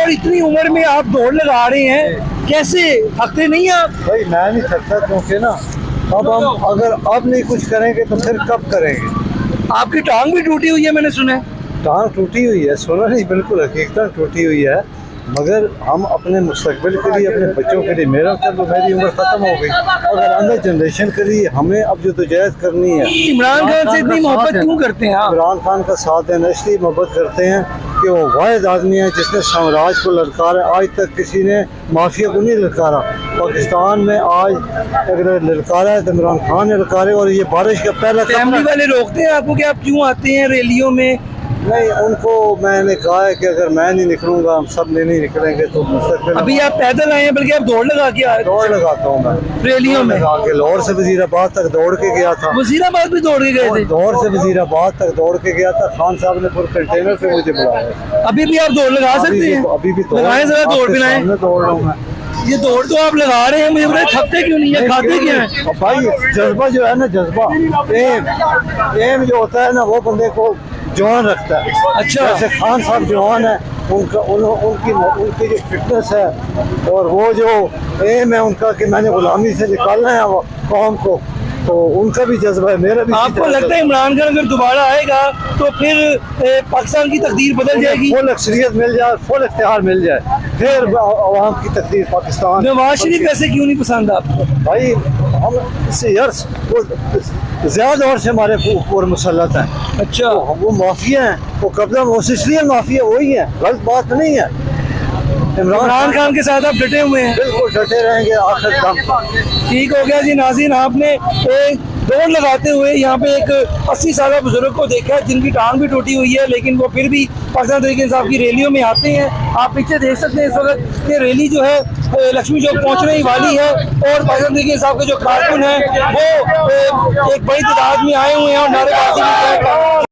और इतनी उम्र में आप दौड़ लगा रहे हैं, कैसे थकते नहीं आप? भाई मैं नहीं थकता, क्योंकि ना अब हम अगर अब नहीं कुछ करेंगे तो फिर कब करेंगे। आपकी टांग भी टूटी हुई है मैंने सुना है। टांग टूटी हुई है, सुना नहीं, बिल्कुल हकीकत टूटी हुई है, मगर हम अपने मुस्तकबिल के लिए, अपने बच्चों के लिए, मेरी उम्र ख़त्म हो गई, अगर अंदर जनरेशन के लिए हमें अब जदोजहद करनी है। इमरान खान से इतनी मोहब्बत क्यों करते हैं आप? इमरान खान का साथ देना इसलिए मोहब्बत करते हैं कि वो वाहिद आदमी है जिसने साम्राज्य को ललकारा। आज तक किसी ने माफिया को नहीं ललकारा। पाकिस्तान में आज अगर ललकारा है तो इमरान खान ने ललकारे, और ये बारिश का पहला फैमिली वाले रोकते हैं आपको कि आप क्यों आते हैं रैलियों में? नहीं, उनको मैंने कहा है कि अगर मैं नहीं निकलूंगा, हम सब नहीं निकलेंगे तो मुस्तकबिल। अभी आप पैदल आए हैं, बल्कि आप दौड़ लगा के आए? दौड़ लगाता हूँ मैं रैलियों में। लाहौर से वजीराबाद तक दौड़ के गया था। वजीराबाद भी दौड़ के गए थे? लाहौर से वजीराबाद तक दौड़ के गया था। खान साहब ने पूरे कंटेनर से मुझे बुलाया। अभी भी आप दौड़ लगा सकते हैं? अभी भी लगाएं जरा, दौड़ के लाएं। दौड़ रहा हूँ मैं। ये दौड़ तो आप लगा रहे हैं, मुझे बताइए थकते क्यों नहीं है, खाते क्या है? भाई जज्बा जो है ना, जज्बा एम जो होता है ना, वो बंदे को जवान रखता है। अच्छा। जैसे खान साहब जवान है, उनकी जो फिटनेस है और वो जो एम है उनका कि मैंने गुलामी से निकालना है वो कौम को, तो उनका भी जज्बा है, मेरा भी। आपको लगता है इमरान खान अगर दोबारा आएगा तो फिर पाकिस्तान की तकदीर बदल जाएगी? फुल अक्सरियत मिल जाए, फुल इख्तियार मिल जाए, फिर अवाम की तकदीर पाकिस्तान। नवाज शरीफ ऐसे क्यों नहीं पसंद आपको? भाई हम इससे यार वो ज्यादा और से हमारे ऊपर मुसल्लत है। अच्छा। वो माफिया हैं, वो कब्जा, वो इसलिए माफिया वही है, गलत बात नहीं है। इमरान खान के साथ आप डटे हुए हैं? बिल्कुल डटे रहेंगे आखिर दम। ठीक हो गया जी। नाज़रीन, आपने एक दौड़ लगाते हुए यहाँ पे एक 80 साल बुजुर्ग को देखा है जिनकी टांग भी टूटी हुई है, लेकिन वो फिर भी पाकिस्तान तहरीक इंसाफ की रैलियों में आते हैं। आप पीछे देख सकते हैं इस वक्त कि रैली जो है लक्ष्मी चौक पहुँचने ही वाली है, और पाकिस्तान तहरीक इंसाफ के जो कारकुन हैं वो एक बड़ी तादाद में आए हुए हैं और नारेबाजी भी कर रहे हैं।